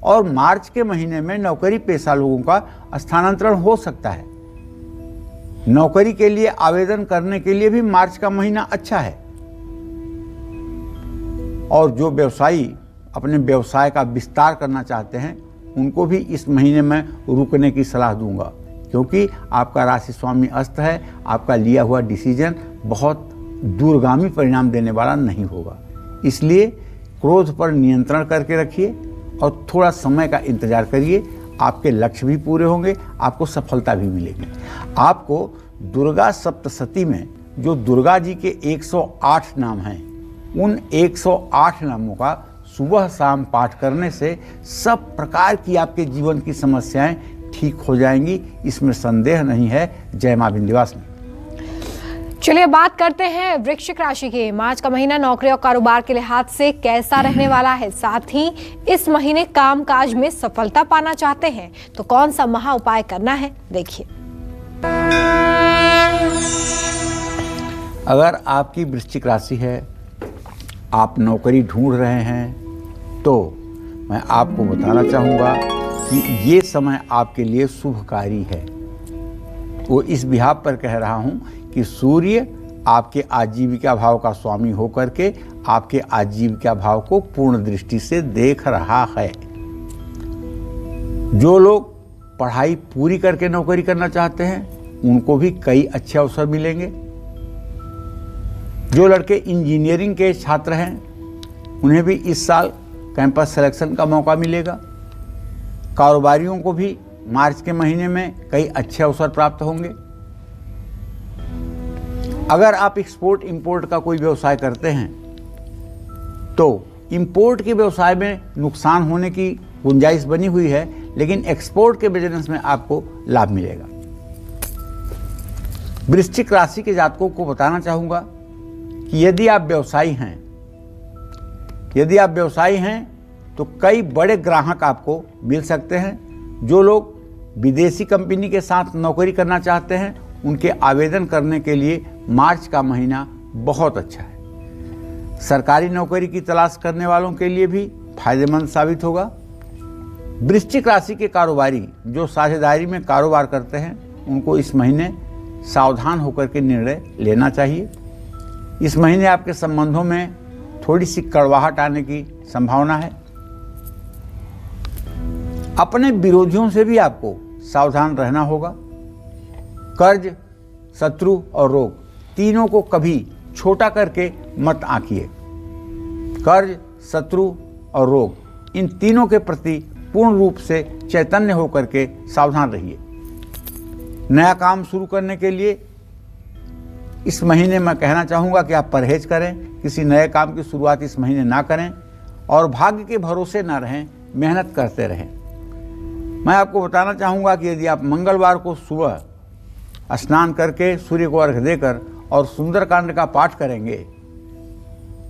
और मार्च के महीने में नौकरी पेशा लोगों का स्थानांतरण हो सकता है। नौकरी के लिए आवेदन करने के लिए भी मार्च का महीना अच्छा है। और जो व्यवसायी अपने व्यवसाय का विस्तार करना चाहते हैं, उनको भी इस महीने में रुकने की सलाह दूंगा, क्योंकि आपका राशि स्वामी अस्त है। आपका लिया हुआ डिसीजन बहुत दूरगामी परिणाम देने वाला नहीं होगा। इसलिए क्रोध पर नियंत्रण करके रखिए और थोड़ा समय का इंतजार करिए। आपके लक्ष्य भी पूरे होंगे, आपको सफलता भी मिलेगी। आपको दुर्गा सप्तशती में जो दुर्गा जी के 108 नाम हैं, उन 108 नामों का सुबह शाम पाठ करने से सब प्रकार की आपके जीवन की समस्याएं ठीक हो जाएंगी, इसमें संदेह नहीं है। जय मां विंध्यवासिनी। चलिए बात करते हैं वृश्चिक राशि की। मार्च का महीना नौकरी और कारोबार के लिहाज से कैसा रहने वाला है, साथ ही इस महीने कामकाज में सफलता पाना चाहते हैं तो कौन सा महा उपाय करना है, देखिए। अगर आपकी वृश्चिक राशि है, आप नौकरी ढूंढ रहे हैं, तो मैं आपको बताना चाहूँगा कि ये समय आपके लिए शुभकारी है। वो इस बिहाफ पर कह रहा हूँ कि सूर्य आपके आजीविका भाव का स्वामी होकर के आपके आजीविका भाव को पूर्ण दृष्टि से देख रहा है। जो लोग पढ़ाई पूरी करके नौकरी करना चाहते हैं उनको भी कई अच्छे अवसर मिलेंगे। जो लड़के इंजीनियरिंग के छात्र हैं उन्हें भी इस साल कैंपस सिलेक्शन का मौका मिलेगा। कारोबारियों को भी मार्च के महीने में कई अच्छे अवसर प्राप्त होंगे। अगर आप एक्सपोर्ट इंपोर्ट का कोई व्यवसाय करते हैं तो इंपोर्ट के व्यवसाय में नुकसान होने की गुंजाइश बनी हुई है, लेकिन एक्सपोर्ट के बिजनेस में आपको लाभ मिलेगा। वृश्चिक राशि के जातकों को बताना चाहूंगा कि यदि आप व्यवसायी हैं तो कई बड़े ग्राहक आपको मिल सकते हैं। जो लोग विदेशी कंपनी के साथ नौकरी करना चाहते हैं उनके आवेदन करने के लिए मार्च का महीना बहुत अच्छा है। सरकारी नौकरी की तलाश करने वालों के लिए भी फायदेमंद साबित होगा। वृश्चिक राशि के कारोबारी जो साझेदारी में कारोबार करते हैं उनको इस महीने सावधान होकर के निर्णय लेना चाहिए। इस महीने आपके संबंधों में थोड़ी सी कड़वाहट आने की संभावना है। अपने विरोधियों से भी आपको सावधान रहना होगा। कर्ज, शत्रु और रोग तीनों को कभी छोटा करके मत आंकिए। कर्ज, शत्रु और रोग इन तीनों के प्रति पूर्ण रूप से चैतन्य होकर के सावधान रहिए। नया काम शुरू करने के लिए इस महीने मैं कहना चाहूँगा कि आप परहेज करें, किसी नए काम की शुरुआत इस महीने ना करें और भाग्य के भरोसे ना रहें, मेहनत करते रहें। मैं आपको बताना चाहूँगा कि यदि आप मंगलवार को सुबह स्नान करके सूर्य को अर्घ्य देकर और सुंदरकांड का पाठ करेंगे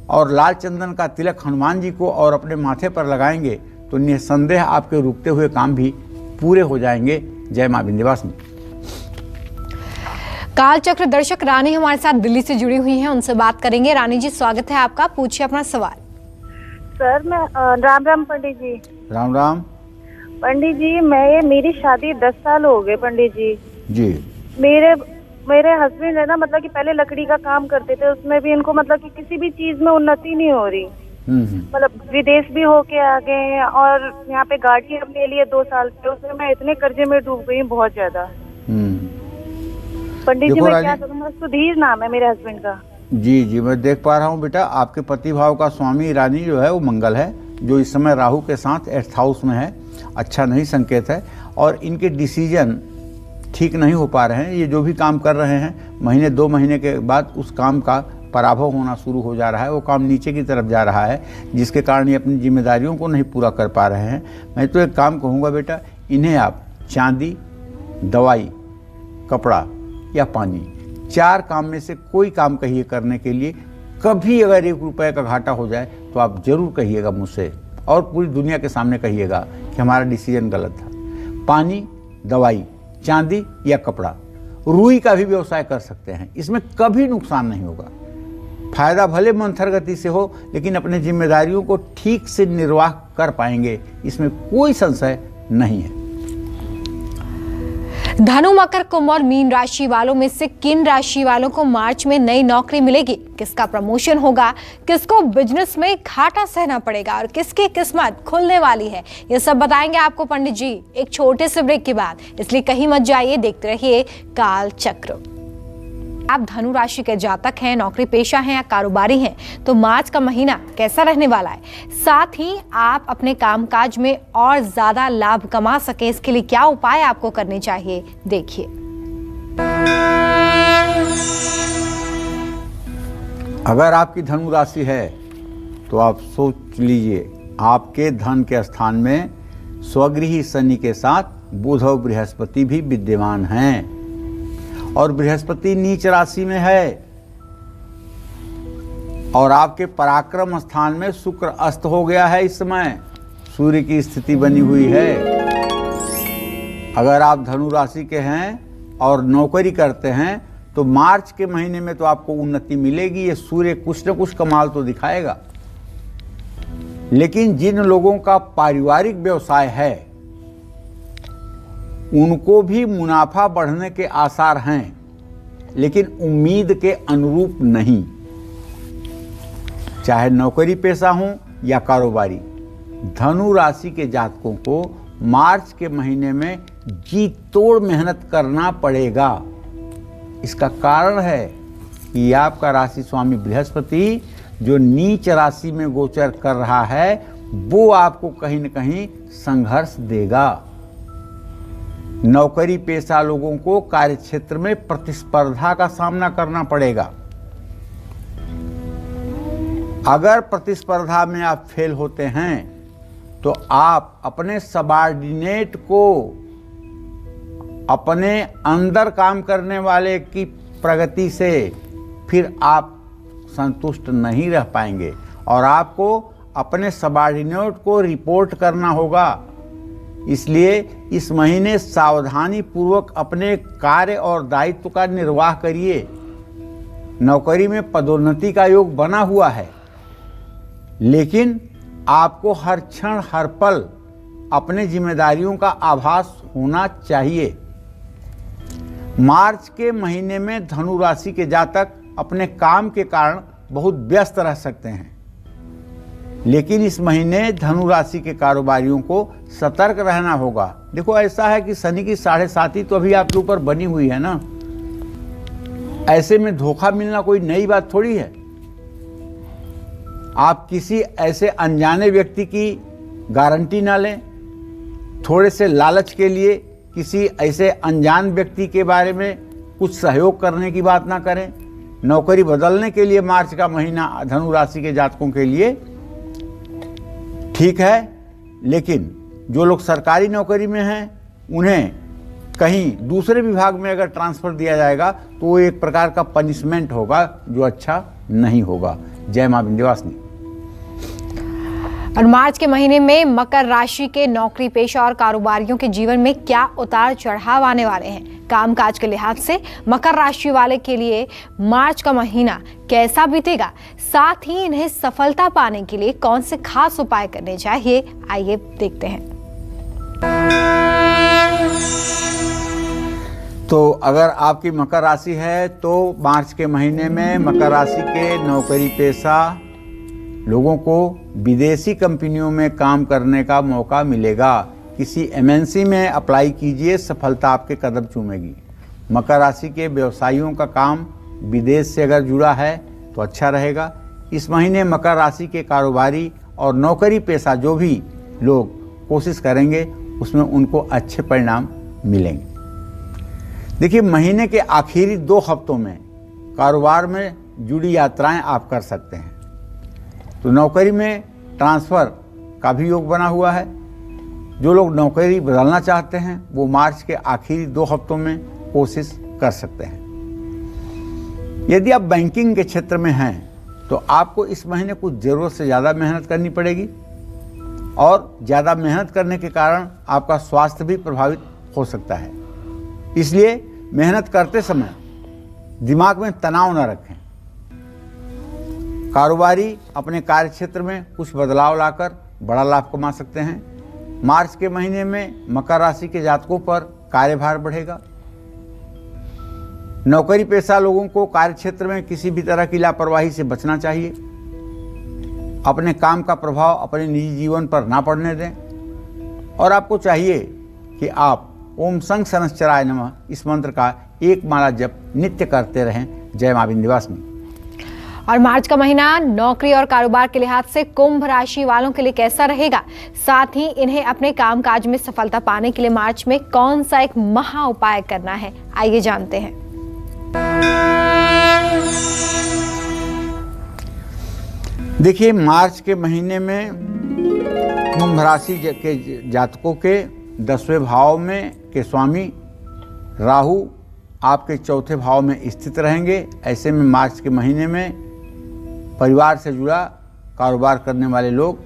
और लाल चंदन का तिलक हनुमान जी को और अपने माथे पर लगाएंगे तो निसंदेह आपके रुकते हुए काम भी पूरे हो जाएंगे। जय मां विंध्यवासिनी। कालचक्र दर्शक रानी हमारे साथ दिल्ली से जुड़ी हुई हैं, उनसे बात करेंगे। रानी जी स्वागत है आपका, पूछिए अपना सवाल। सर मैं राम राम पंडित जी। राम राम पंडित जी, मेरी शादी 10 साल हो गए पंडित जी। जी। मेरे हस्बैंड है ना, मतलब कि पहले लकड़ी का काम करते थे, उसमें भी इनको मतलब कि किसी भी चीज में उन्नति नहीं हो रही। मतलब विदेश भी होके आ गए हैं और यहाँ पे गाड़ी हमने लिए 2 साल से, उसमें मैं इतने कर्जे में डूब गई बहुत ज्यादा। पंडित जी मैं क्या करूँ? सुधीर नाम है मेरे हस्बैंड का। जी जी, मैं देख पा रहा हूँ बेटा, आपके पति भाव का स्वामी रानी जो है वो मंगल है, जो इस समय राहु के साथ 8th हाउस में है। अच्छा नहीं संकेत है और इनके डिसीजन ठीक नहीं हो पा रहे हैं। ये जो भी काम कर रहे हैं महीने 2 महीने के बाद उस काम का पराभव होना शुरू हो जा रहा है, वो काम नीचे की तरफ जा रहा है, जिसके कारण ये अपनी जिम्मेदारियों को नहीं पूरा कर पा रहे हैं। मैं तो एक काम कहूँगा बेटा, इन्हें आप चांदी, दवाई, कपड़ा या पानी, 4 काम में से कोई काम कहिए करने के लिए। कभी अगर 1 रुपये का घाटा हो जाए तो आप जरूर कहिएगा मुझसे और पूरी दुनिया के सामने कहिएगा कि हमारा डिसीजन गलत था। पानी, दवाई, चांदी या कपड़ा, रुई का भी व्यवसाय कर सकते हैं, इसमें कभी नुकसान नहीं होगा। फायदा भले मंथर गति से हो, लेकिन अपने जिम्मेदारियों को ठीक से निर्वाह कर पाएंगे, इसमें कोई संशय नहीं है। धनु, मकर, कुंभ और मीन राशि वालों में से किन राशि वालों को मार्च में नई नौकरी मिलेगी? किसका प्रमोशन होगा? किसको बिजनेस में घाटा सहना पड़ेगा और किसकी किस्मत खुलने वाली है? ये सब बताएंगे आपको पंडित जी एक छोटे से ब्रेक के बाद, इसलिए कहीं मत जाइए, देखते रहिए काल चक्र। आप धनु राशि के जातक हैं, नौकरी पेशा हैं या कारोबारी हैं, तो मार्च का महीना कैसा रहने वाला है? साथ ही आप अपने कामकाज में और ज्यादा लाभ कमा सके, इसके लिए क्या उपाय आपको करने चाहिए, देखिए। अगर आपकी धनु राशि है तो आप सोच लीजिए आपके धन के स्थान में स्वगृही शनि के साथ बुध और बृहस्पति भी विद्यमान हैं और बृहस्पति नीच राशि में है और आपके पराक्रम स्थान में शुक्र अस्त हो गया है। इस समय सूर्य की स्थिति बनी हुई है। अगर आप धनु राशि के हैं और नौकरी करते हैं तो मार्च के महीने में तो आपको उन्नति मिलेगी। ये सूर्य कुछ न कुछ कमाल तो दिखाएगा। लेकिन जिन लोगों का पारिवारिक व्यवसाय है उनको भी मुनाफा बढ़ने के आसार हैं, लेकिन उम्मीद के अनुरूप नहीं। चाहे नौकरी पेशा हो या कारोबारी, धनु राशि के जातकों को मार्च के महीने में जी तोड़ मेहनत करना पड़ेगा। इसका कारण है कि आपका राशि स्वामी बृहस्पति जो नीच राशि में गोचर कर रहा है वो आपको कहीं न कहीं संघर्ष देगा। नौकरी पेशा लोगों को कार्यक्षेत्र में प्रतिस्पर्धा का सामना करना पड़ेगा। अगर प्रतिस्पर्धा में आप फेल होते हैं तो आप अपने सबऑर्डिनेट को, अपने अंदर काम करने वाले की प्रगति से फिर आप संतुष्ट नहीं रह पाएंगे और आपको अपने सबऑर्डिनेट को रिपोर्ट करना होगा। इसलिए इस महीने सावधानी पूर्वक अपने कार्य और दायित्व का निर्वाह करिए। नौकरी में पदोन्नति का योग बना हुआ है, लेकिन आपको हर क्षण हर पल अपने जिम्मेदारियों का आभास होना चाहिए। मार्च के महीने में धनु राशि के जातक अपने काम के कारण बहुत व्यस्त रह सकते हैं, लेकिन इस महीने धनु राशि के कारोबारियों को सतर्क रहना होगा। देखो ऐसा है कि शनि की 7.5 तो अभी आपके ऊपर बनी हुई है ना। ऐसे में धोखा मिलना कोई नई बात थोड़ी है। आप किसी ऐसे अनजाने व्यक्ति की गारंटी ना लें। थोड़े से लालच के लिए किसी ऐसे अनजान व्यक्ति के बारे में कुछ सहयोग करने की बात ना करें। नौकरी बदलने के लिए मार्च का महीना धनु राशि के जातकों के लिए ठीक है, लेकिन जो लोग सरकारी नौकरी में हैं उन्हें कहीं दूसरे विभाग में अगर ट्रांसफर दिया जाएगा तो वो एक प्रकार का पनिशमेंट होगा जो अच्छा नहीं होगा। जय मां विंध्यवासिनी। और मार्च के महीने में मकर राशि के नौकरी पेशा और कारोबारियों के जीवन में क्या उतार चढ़ाव आने वाले हैं, कामकाज के लिहाज से मकर राशि वाले के लिए मार्च का महीना कैसा बीतेगा, साथ ही इन्हें सफलता पाने के लिए कौन से खास उपाय करने चाहिए, आइए देखते हैं। तो अगर आपकी मकर राशि है तो मार्च के महीने में मकर राशि के नौकरी पेशा लोगों को विदेशी कंपनियों में काम करने का मौका मिलेगा। किसी एमएनसी में अप्लाई कीजिए, सफलता आपके कदम चूमेगी। मकर राशि के व्यवसायियों का काम विदेश से अगर जुड़ा है तो अच्छा रहेगा। इस महीने मकर राशि के कारोबारी और नौकरी पेशा जो भी लोग कोशिश करेंगे उसमें उनको अच्छे परिणाम मिलेंगे। देखिए, महीने के आखिरी 2 हफ्तों में कारोबार में जुड़ी यात्राएं आप कर सकते हैं। तो नौकरी में ट्रांसफ़र का भी योग बना हुआ है। जो लोग नौकरी बदलना चाहते हैं वो मार्च के आखिरी 2 हफ्तों में कोशिश कर सकते हैं। यदि आप बैंकिंग के क्षेत्र में हैं तो आपको इस महीने कुछ ज़रूरत से ज़्यादा मेहनत करनी पड़ेगी और ज़्यादा मेहनत करने के कारण आपका स्वास्थ्य भी प्रभावित हो सकता है। इसलिए मेहनत करते समय दिमाग में तनाव न रखें। कारोबारी अपने कार्य क्षेत्र में कुछ बदलाव लाकर बड़ा लाभ कमा सकते हैं। मार्च के महीने में मकर राशि के जातकों पर कार्यभार बढ़ेगा। नौकरी पेशा लोगों को कार्य क्षेत्र में किसी भी तरह की लापरवाही से बचना चाहिए। अपने काम का प्रभाव अपने निजी जीवन पर ना पड़ने दें और आपको चाहिए कि आप ओम संग शनश्चराय नमः इस मंत्र का 1 माला जप नित्य करते रहें। जय मां विंध्यवासिनी। और मार्च का महीना नौकरी और कारोबार के लिहाज से कुंभ राशि वालों के लिए कैसा रहेगा, साथ ही इन्हें अपने कामकाज में सफलता पाने के लिए मार्च में कौन सा एक महा उपाय करना है, आइए जानते हैं। देखिए, मार्च के महीने में कुंभ राशि के जातकों के 10वें भाव में के स्वामी राहु आपके 4थे भाव में स्थित रहेंगे। ऐसे में मार्च के महीने में परिवार से जुड़ा कारोबार करने वाले लोग,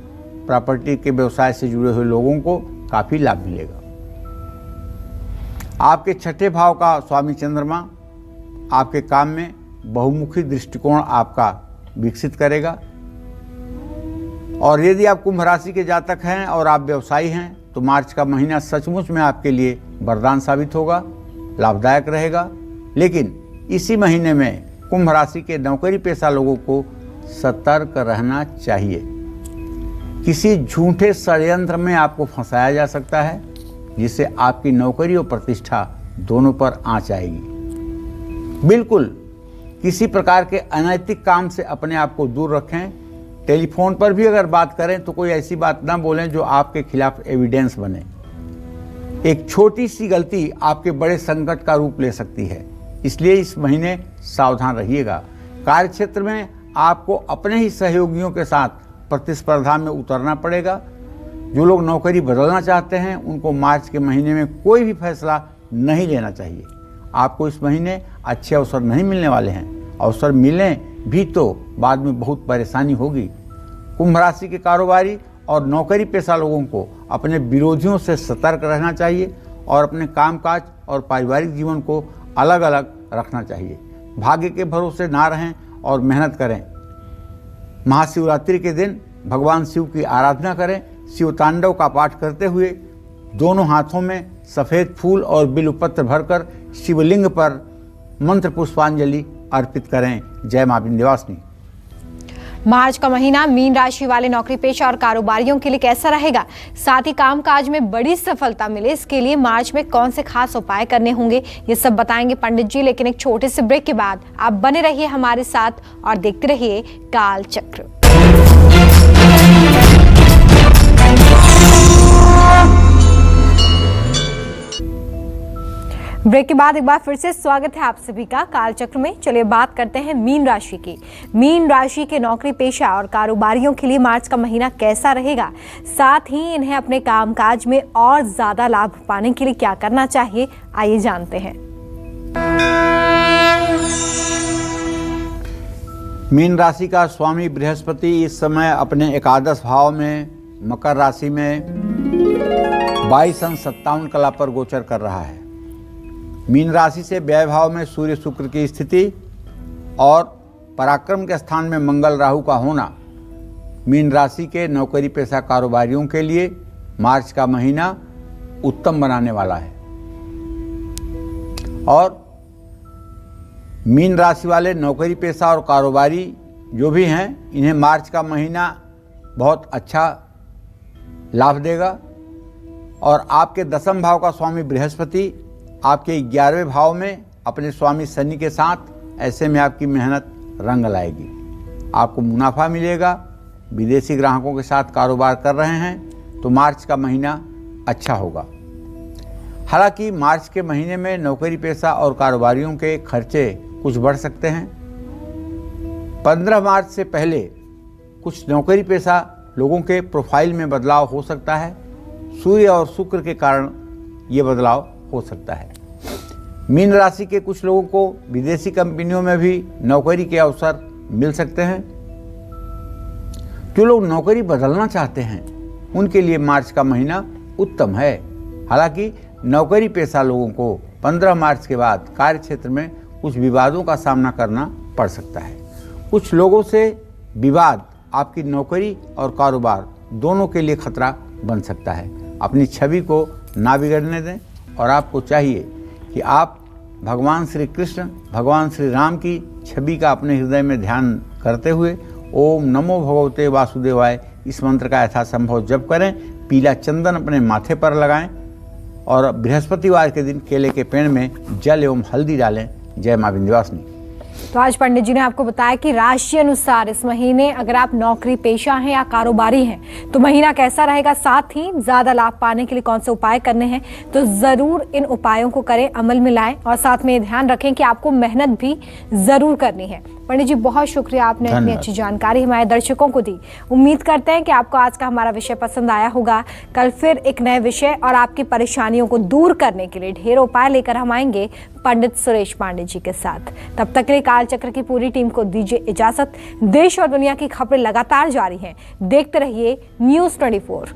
प्रॉपर्टी के व्यवसाय से जुड़े हुए लोगों को काफ़ी लाभ मिलेगा। आपके 6ठे भाव का स्वामी चंद्रमा आपके काम में बहुमुखी दृष्टिकोण आपका विकसित करेगा। और यदि आप कुंभ राशि के जातक हैं और आप व्यवसायी हैं तो मार्च का महीना सचमुच में आपके लिए वरदान साबित होगा, लाभदायक रहेगा। लेकिन इसी महीने में कुंभ राशि के नौकरी पेशा लोगों को सतर्क रहना चाहिए। किसी झूठे षड्यंत्र में आपको फंसाया जा सकता है, जिससे आपकी नौकरी और प्रतिष्ठा दोनों पर आंच आएगी। बिल्कुल किसी प्रकार के अनैतिक काम से अपने आप को दूर रखें। टेलीफोन पर भी अगर बात करें तो कोई ऐसी बात ना बोलें जो आपके खिलाफ एविडेंस बने। एक छोटी सी गलती आपके बड़े संकट का रूप ले सकती है, इसलिए इस महीने सावधान रहिएगा। कार्यक्षेत्र में आपको अपने ही सहयोगियों के साथ प्रतिस्पर्धा में उतरना पड़ेगा। जो लोग नौकरी बदलना चाहते हैं उनको मार्च के महीने में कोई भी फैसला नहीं लेना चाहिए। आपको इस महीने अच्छे अवसर नहीं मिलने वाले हैं। अवसर मिलें भी तो बाद में बहुत परेशानी होगी। कुंभ राशि के कारोबारी और नौकरी पेशा लोगों को अपने विरोधियों से सतर्क रहना चाहिए और अपने कामकाज और पारिवारिक जीवन को अलग अलग रखना चाहिए। भाग्य के भरोसे ना रहें और मेहनत करें। महाशिवरात्रि के दिन भगवान शिव की आराधना करें। शिव तांडव का पाठ करते हुए दोनों हाथों में सफ़ेद फूल और बिल्वपत्र भरकर शिवलिंग पर मंत्र पुष्पांजलि अर्पित करें। जय मां विंध्यवासिनी। मार्च का महीना मीन राशि वाले नौकरी पेशा और कारोबारियों के लिए कैसा रहेगा, साथ ही कामकाज में बड़ी सफलता मिले, इसके लिए मार्च में कौन से खास उपाय करने होंगे, ये सब बताएंगे पंडित जी। लेकिन एक छोटे से ब्रेक के बाद आप बने रहिए हमारे साथ और देखते रहिए काल चक्र। ब्रेक के बाद एक बार फिर से स्वागत है आप सभी का काल चक्र में। चलिए बात करते हैं मीन राशि की। मीन राशि के नौकरी पेशा और कारोबारियों के लिए मार्च का महीना कैसा रहेगा, साथ ही इन्हें अपने कामकाज में और ज्यादा लाभ पाने के लिए क्या करना चाहिए, आइए जानते हैं। मीन राशि का स्वामी बृहस्पति इस समय अपने एकादश भाव में मकर राशि में 22 अंश 57 कला पर गोचर कर रहा है। मीन राशि से व्यय भाव में सूर्य शुक्र की स्थिति और पराक्रम के स्थान में मंगल राहु का होना मीन राशि के नौकरी पेशा कारोबारियों के लिए मार्च का महीना उत्तम बनाने वाला है। और मीन राशि वाले नौकरी पेशा और कारोबारी जो भी हैं, इन्हें मार्च का महीना बहुत अच्छा लाभ देगा। और आपके 10वें भाव का स्वामी बृहस्पति आपके 11वें भाव में अपने स्वामी शनि के साथ, ऐसे में आपकी मेहनत रंग लाएगी। आपको मुनाफा मिलेगा। विदेशी ग्राहकों के साथ कारोबार कर रहे हैं तो मार्च का महीना अच्छा होगा। हालांकि मार्च के महीने में नौकरी पेशा और कारोबारियों के खर्चे कुछ बढ़ सकते हैं। 15 मार्च से पहले कुछ नौकरी पेशा लोगों के प्रोफाइल में बदलाव हो सकता है। सूर्य और शुक्र के कारण ये बदलाव हो सकता है। मीन राशि के कुछ लोगों को विदेशी कंपनियों में भी नौकरी के अवसर मिल सकते हैं। जो लोग नौकरी बदलना चाहते हैं उनके लिए मार्च का महीना उत्तम है। हालांकि नौकरी पेशा लोगों को 15 मार्च के बाद कार्यक्षेत्र में कुछ विवादों का सामना करना पड़ सकता है। कुछ लोगों से विवाद आपकी नौकरी और कारोबार दोनों के लिए खतरा बन सकता है। अपनी छवि को ना बिगड़ने दें और आपको चाहिए कि आप भगवान श्री कृष्ण, भगवान श्री राम की छवि का अपने हृदय में ध्यान करते हुए ओम नमो भगवते वासुदेवाय इस मंत्र का यथासंभव जप करें। पीला चंदन अपने माथे पर लगाएं और बृहस्पतिवार के दिन केले के पेड़ में जल एवं हल्दी डालें। जय मां विंध्यवासिनी। तो आज पंडित जी ने आपको बताया कि राशि अनुसार इस महीने अगर आप नौकरी पेशा हैं या कारोबारी हैं तो महीना कैसा रहेगा, साथ ही ज्यादा लाभ पाने के लिए कौन से उपाय करने हैं, तो जरूर इन उपायों को करें, अमल में लाएं और साथ में ध्यान रखें कि आपको मेहनत भी जरूर करनी है। पंडित जी बहुत शुक्रिया, आपने इतनी अच्छी जानकारी हमारे दर्शकों को दी। उम्मीद करते हैं कि आपको आज का हमारा विषय पसंद आया होगा। कल फिर एक नए विषय और आपकी परेशानियों को दूर करने के लिए ढेर उपाय लेकर हम आएंगे पंडित सुरेश पांडे जी के साथ। तब तक के लिए कालचक्र की पूरी टीम को दीजिए इजाजत। देश और दुनिया की खबरें लगातार जारी हैं, देखते रहिए News 24।